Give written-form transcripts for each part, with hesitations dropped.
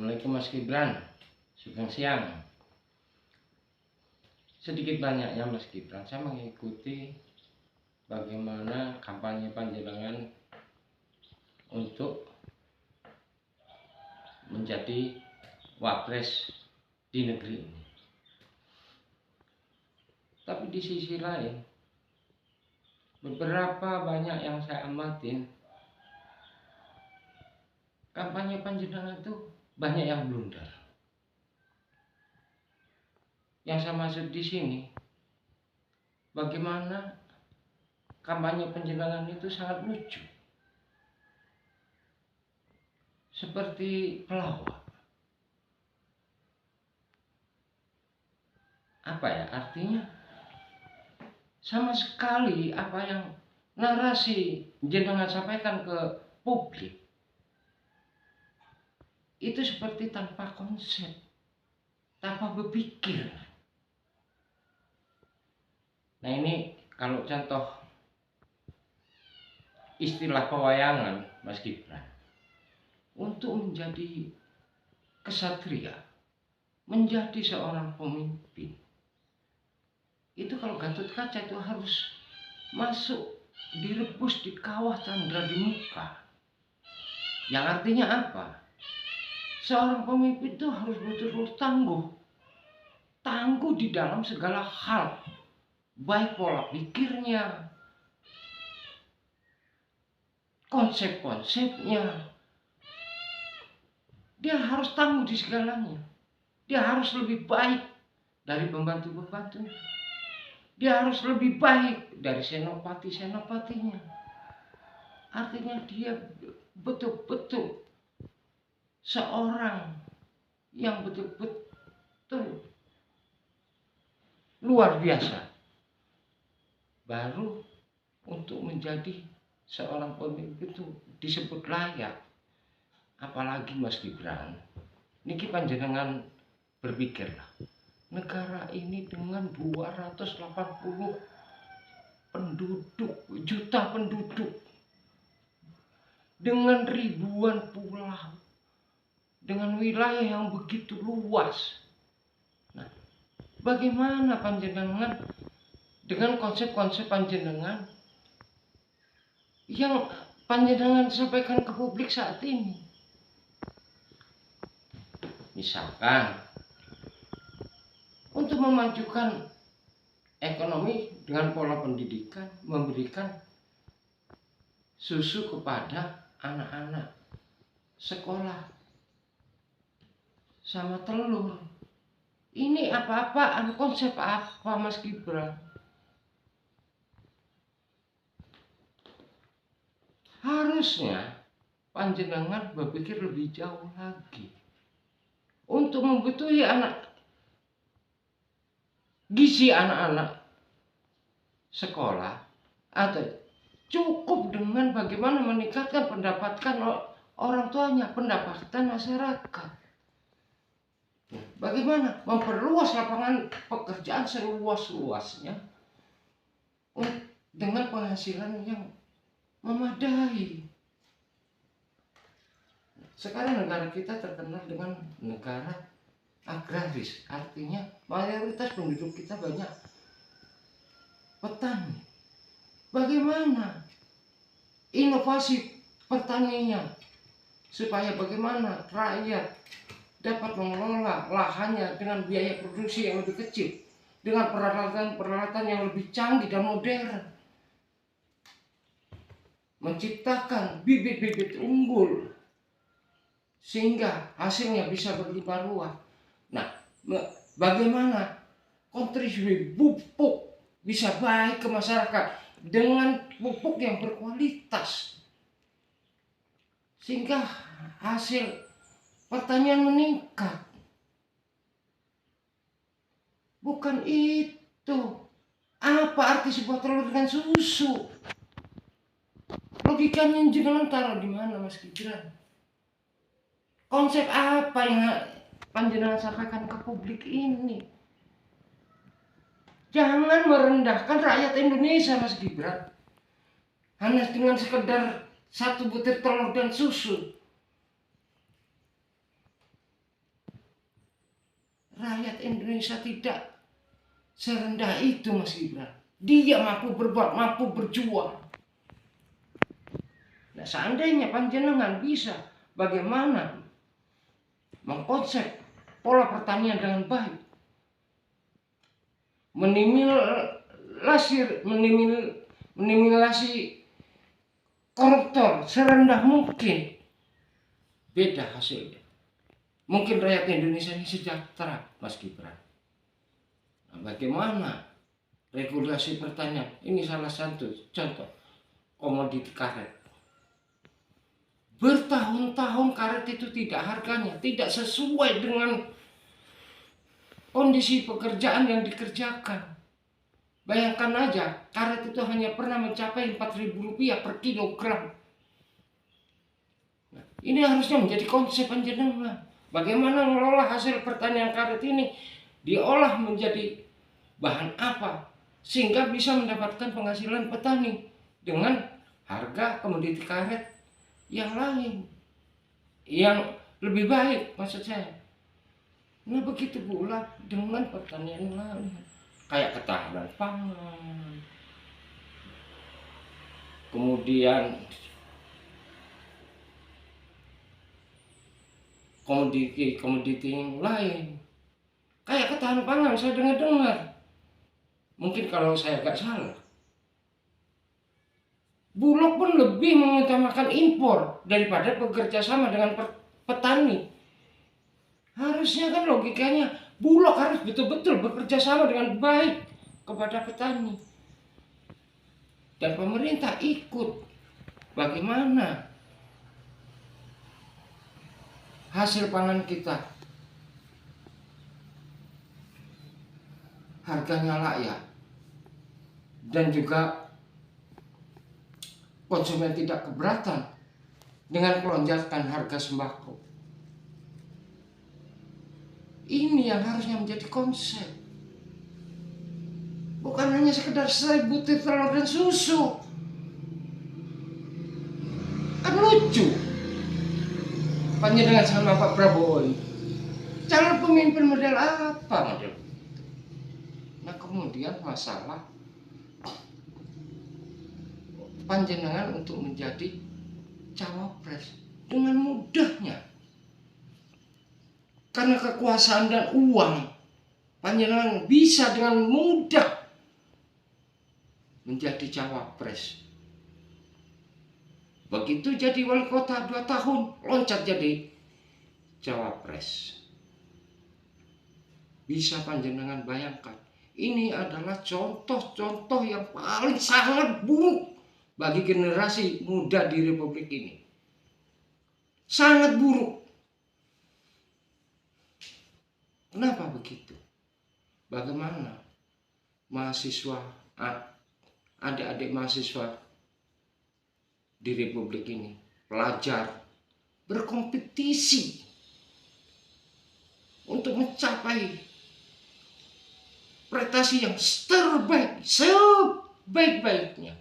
Assalamualaikum Mas Gibran, sugeng siang. Sedikit banyaknya Mas Gibran, saya mengikuti bagaimana kampanye panjenengan untuk menjadi wapres di negeri ini. Tapi di sisi lain, beberapa banyak yang saya amatin, kampanye panjenengan itu banyak yang blunder. Yang saya maksud di sini, bagaimana kampanye panjenengan itu sangat lucu, seperti pelawak. Apa ya artinya? Sama sekali apa yang narasi jenengan sampaikan ke publik itu seperti tanpa konsep, tanpa berpikir. Nah ini kalau contoh istilah pewayangan Mas Gibran, untuk menjadi kesatria, menjadi seorang pemimpin, itu kalau Gatot Kaca itu harus masuk, direbus di kawah candra di muka. Yang artinya apa? Seorang pemimpin itu harus betul-betul tangguh di dalam segala hal, baik pola pikirnya, konsep-konsepnya. Dia harus tangguh di segalanya. Dia harus lebih baik dari pembantu-pembantunya. Dia harus lebih baik dari senopati-senopatinya. Artinya dia betul-betul seorang yang betul-betul luar biasa. Baru untuk menjadi seorang pemimpin itu disebut layak. Apalagi Mas Gibran, niki panjenengan berpikirlah, negara ini dengan 280 penduduk, juta penduduk, dengan ribuan pulau, dengan wilayah yang begitu luas. Nah, bagaimana panjenengan dengan konsep-konsep panjenengan yang panjenengan sampaikan ke publik saat ini? Misalkan untuk memajukan ekonomi dengan pola pendidikan, memberikan susu kepada anak-anak sekolah sama telur. Ini apa-apaan, konsep apa Mas Gibran? Harusnya panjenengan berpikir lebih jauh lagi untuk membutuhi gizi anak-anak sekolah, atau cukup dengan bagaimana meningkatkan pendapatan orang tuanya, pendapatan masyarakat. Bagaimana memperluas lapangan pekerjaan seluas-luasnya dengan penghasilan yang memadai. Sekarang negara kita terkenal dengan negara agraris, artinya mayoritas penduduk kita banyak petani. Bagaimana inovasi pertaniannya supaya bagaimana rakyat dapat mengelola lahannya dengan biaya produksi yang lebih kecil, dengan peralatan-peralatan yang lebih canggih dan modern, menciptakan bibit-bibit unggul sehingga hasilnya bisa berlimpah ruah. Nah, bagaimana kontribusi pupuk bisa baik ke masyarakat dengan pupuk yang berkualitas sehingga hasil pertanian meningkat. Bukan itu. Apa arti sebuah telur dengan susu? Logikanya jangan taruh di mana Mas Gibran? Konsep apa yang panjenengan sampaikan ke publik ini? Jangan merendahkan rakyat Indonesia Mas Gibran hanya dengan sekedar satu butir telur dan susu. rakyat Indonesia tidak serendah itu, Mas Gibran. Dia mampu berbuat, mampu berjuang. Nah, seandainya panjenengan bisa bagaimana mengkonsep pola pertanian dengan baik, menimilasi koruptor serendah mungkin, beda hasilnya. Mungkin rakyat Indonesia ini sejahtera, Mas Gibran. Nah, bagaimana regulasi pertanian? Ini salah satu contoh komoditi karet. Bertahun-tahun karet itu tidak harganya, tidak sesuai dengan kondisi pekerjaan yang dikerjakan. Bayangkan aja, karet itu hanya pernah mencapai Rp4.000 per kilogram. Nah, ini harusnya menjadi konsep panjenengan. Bagaimana mengelola hasil pertanian karet ini, diolah menjadi bahan apa, sehingga bisa mendapatkan penghasilan petani dengan harga komoditi karet yang lain, yang lebih baik maksud saya. Nah, begitu pula dengan pertanian lain, kayak ketahanan pangan, kemudian komoditi yang lain, kayak ketahanan pangan. Saya dengar, mungkin kalau saya agak salah, Bulog pun lebih mengutamakan impor daripada bekerja sama dengan petani. Harusnya kan logikanya Bulog harus betul-betul bekerja sama dengan baik kepada petani. Dan pemerintah ikut. Bagaimana hasil pangan kita harganya layak dan juga konsumen tidak keberatan dengan pelonjakan harga sembako. Ini yang harusnya menjadi konsep. Bukan hanya sekedar 1.000 butir telur dan susu. Kan lucu. Panjenengan sama Pak Prabowo ini. Calon pemimpin model apa model? Nah, kemudian masalah panjenengan untuk menjadi cawapres dengan mudahnya, karena kekuasaan dan uang, panjenengan bisa dengan mudah menjadi cawapres. Begitu jadi wali kota 2 tahun, loncat jadi cawapres. Bisa panjenengan bayangkan, ini adalah contoh-contoh yang paling sangat buruk bagi generasi muda di Republik ini. Sangat buruk. Kenapa begitu? Bagaimana mahasiswa, adik-adik mahasiswa di Republik ini, pelajar, berkompetisi untuk mencapai prestasi yang terbaik, sebaik-baiknya.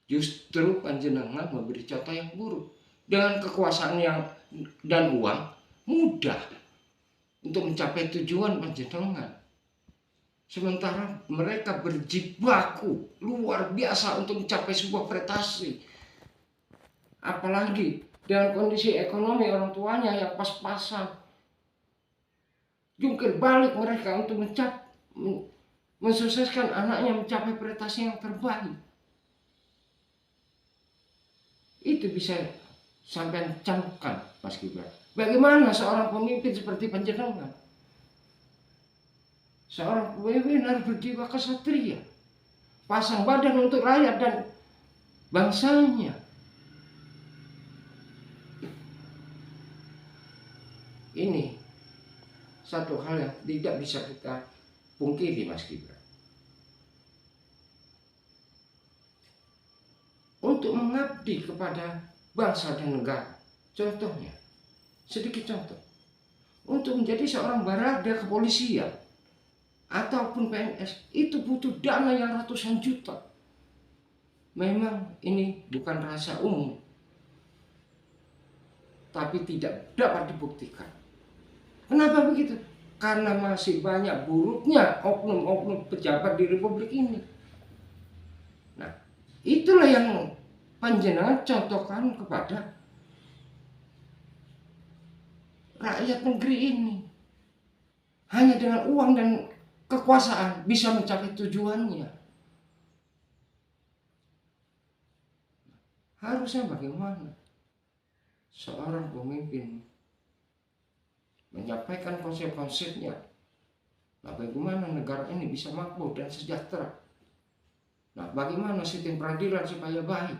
Justru panjenengan memberi contoh yang buruk. Dengan kekuasaan yang dan uang, mudah untuk mencapai tujuan panjenengan. Sementara mereka berjibaku luar biasa untuk mencapai sebuah prestasi. Apalagi dengan kondisi ekonomi orang tuanya yang pas-pasan. Jungkir balik mereka untuk mensukseskan anaknya mencapai prestasi yang terbaik. Itu bisa sampai camkan, Mas Gibran. Bagaimana seorang pemimpin seperti panjenengan? Seorang pemimpin harus berjiwa kesatria, pasang badan untuk rakyat dan bangsanya. Ini satu hal yang tidak bisa kita pungkiri, Mas Gibran. Untuk mengabdi kepada bangsa dan negara, contohnya, sedikit contoh, untuk menjadi seorang barada kepolisian ataupun PNS, itu butuh dana yang ratusan juta. Memang ini bukan rahasia umum, tapi tidak dapat dibuktikan. Kenapa begitu? Karena masih banyak buruknya oknum-oknum pejabat di Republik ini. Nah, itulah yang panjenengan contohkan kepada rakyat negeri ini. Hanya dengan uang dan kekuasaan bisa mencapai tujuannya. Harusnya bagaimana seorang pemimpin menyampaikan konsep-konsepnya. Nah, bagaimana negara ini bisa makmur dan sejahtera? Nah, bagaimana sistem peradilan supaya baik?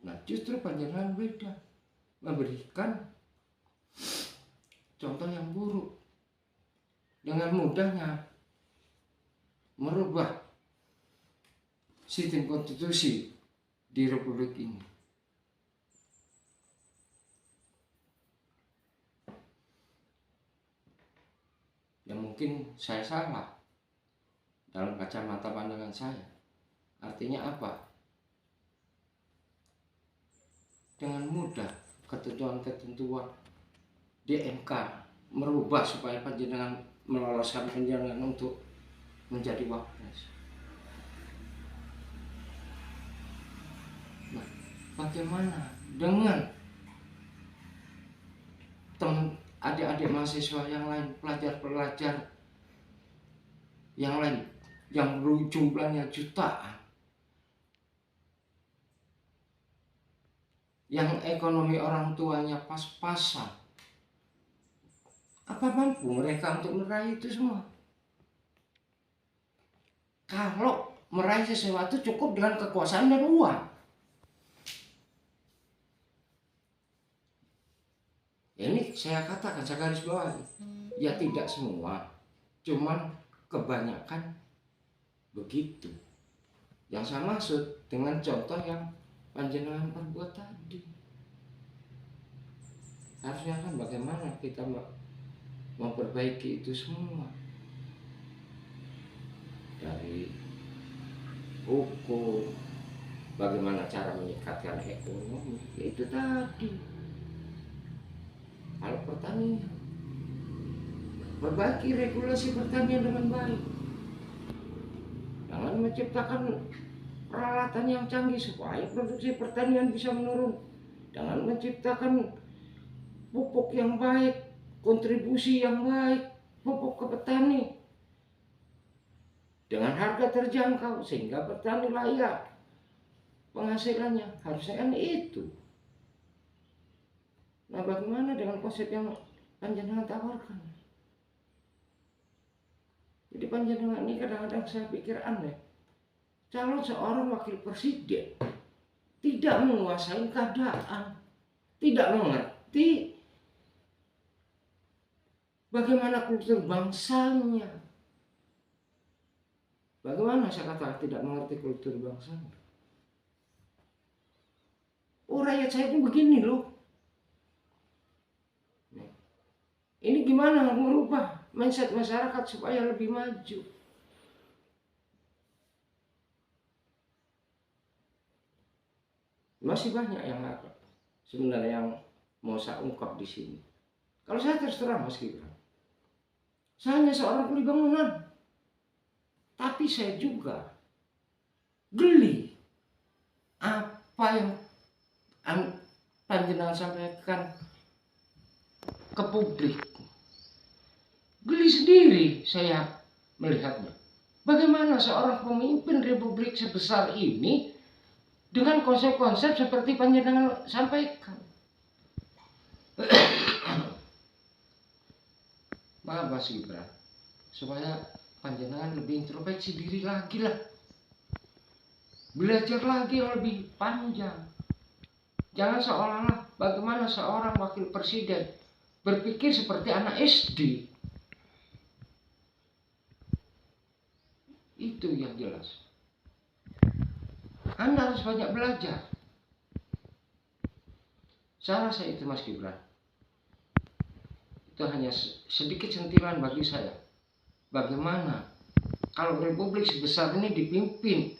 Nah, justru panjenengan beda, memberikan contoh yang buruk, dengan mudahnya merubah sistem konstitusi di Republik ini. Ya mungkin saya salah dalam kacamata pandangan saya. Artinya apa? Dengan mudah ketentuan-ketentuan di MK merubah supaya panjenengan meloloskan panjenengan untuk menjadi wapres. Nah, bagaimana dengan teman adik-adik mahasiswa yang lain, pelajar-pelajar yang lain yang jumlahnya jutaan, yang ekonomi orang tuanya pas-pasan? Apa mampu mereka untuk meraih itu semua? Kalau meraih sesuatu cukup dengan kekuasaan dan uang. Ini saya katakan, saya garis bawahi. Ya tidak semua, cuman kebanyakan begitu. Yang saya maksud dengan contoh yang panjenengan perbuat tadi. Harusnya kan bagaimana kita memperbaiki itu semua. Dari hukum, bagaimana cara meningkatkan ekonomi, itu tadi. Kalau pertanian, perbaiki regulasi pertanian dengan baik. Jangan menciptakan peralatan yang canggih supaya produksi pertanian bisa menurun. Jangan menciptakan pupuk yang baik, kontribusi yang baik, pupuk ke petani dengan harga terjangkau sehingga petani layak penghasilannya. Harusnya kan itu. Nah, bagaimana dengan konsep yang panjenengan tawarkan? Jadi panjenengan ini kadang-kadang saya pikir aneh. Calon seorang wakil presiden tidak menguasai keadaan, tidak mengerti bagaimana kultur bangsanya. Bagaimana saya katakan tidak mengerti kultur bangsanya? Oh, rakyat saya itu begini loh. Ini gimana merubah mindset masyarakat supaya lebih maju? Masih banyak yang sebenarnya yang mau saya ungkap di sini. Kalau saya terus terang Mas Gibran, saya hanya seorang kuli bangunan, tapi saya juga geli apa yang panjenengan sampaikan ke publik. Geli sendiri saya melihatnya. Bagaimana seorang pemimpin republik sebesar ini dengan konsep-konsep seperti panjenengan sampaikan. Maaf Mas Gibran, supaya panjenengan lebih introspeksi diri lagi lah. Belajar lagi yang lebih panjang. Jangan seolah-olah bagaimana seorang wakil presiden berpikir seperti anak SD. Itu yang jelas. Anda harus banyak belajar. Saya rasa itu Mas Gibran. Itu hanya sedikit sentilan bagi saya. Bagaimana kalau republik sebesar ini dipimpin,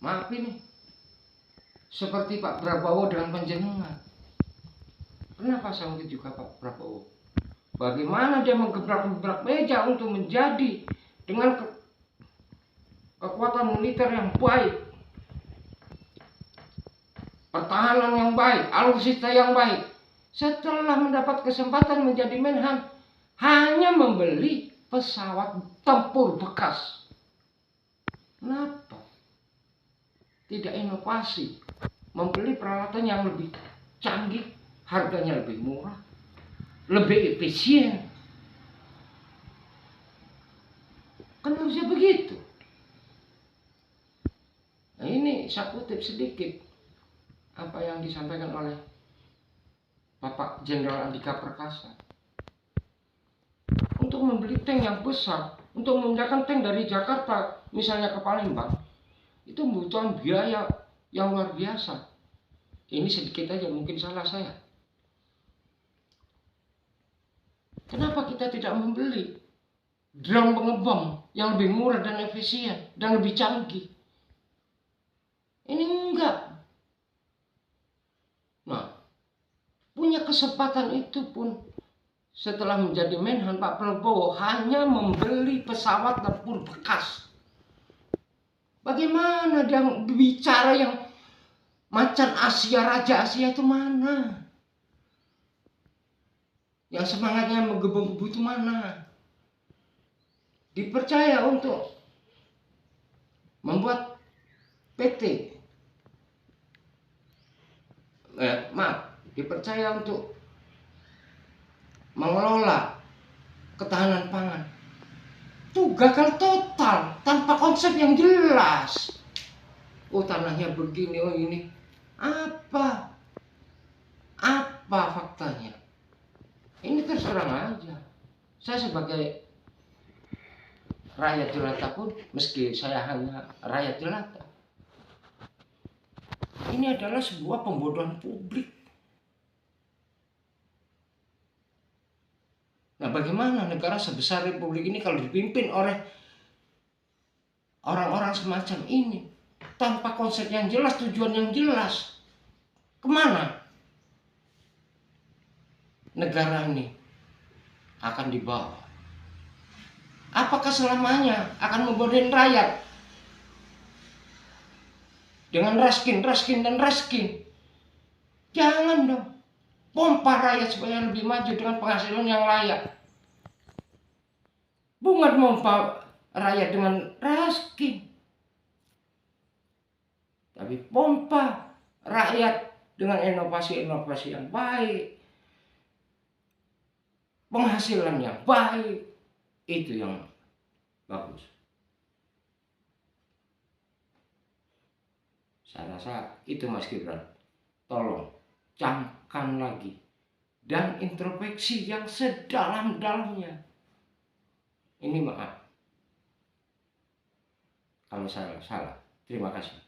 maaf ini, seperti Pak Prabowo dengan panjenengan. Kenapa sanggup juga Pak Prabowo? Bagaimana dia menggebrak-gebrak meja untuk menjadi dengan kekuatan militer yang baik, pertahanan yang baik, alutsista yang baik. Setelah mendapat kesempatan menjadi Menhan, hanya membeli pesawat tempur bekas. Kenapa tidak inovasi, membeli peralatan yang lebih canggih, harganya lebih murah, lebih efisien? Kan harusnya begitu. Nah, ini saya kutip sedikit apa yang disampaikan oleh Bapak Jenderal Andika Perkasa. Untuk membeli tank yang besar, untuk memindahkan tank dari Jakarta misalnya ke Palembang, itu membutuhkan biaya yang luar biasa. Ini sedikit aja, mungkin salah saya. Kenapa kita tidak membeli drone pengebom yang lebih murah dan efisien dan lebih canggih? Ini enggak. Nah, punya kesempatan itu pun setelah menjadi Menhan, Pak Prabowo hanya membeli pesawat tempur bekas. Bagaimana dia bicara yang macan Asia, Raja Asia itu mana? Yang semangatnya menggebu-gebu itu mana? Dipercaya untuk membuat PT, dipercaya untuk mengelola ketahanan pangan. Itu gagal total tanpa konsep yang jelas. Oh, tanahnya begini, oh ini. Apa faktanya? Ini terserang aja. Saya sebagai rakyat jelata pun, meski saya hanya rakyat jelata, ini adalah sebuah pembodohan publik. Nah, bagaimana negara sebesar Republik ini kalau dipimpin oleh orang-orang semacam ini, tanpa konsep yang jelas, tujuan yang jelas? Kemana negara ini akan dibawa? Apakah selamanya akan membodohin rakyat dengan raskin? Jangan dong. Pompa rakyat supaya lebih maju dengan penghasilan yang layak. Bukan pompa rakyat dengan raskin, tapi pompa rakyat dengan inovasi-inovasi yang baik, penghasilan yang baik. Itu yang bagus. Saya rasa itu Mas Gibran. Tolong camkan lagi dan introspeksi yang sedalam-dalamnya. Ini maaf kalau saya salah. Terima kasih.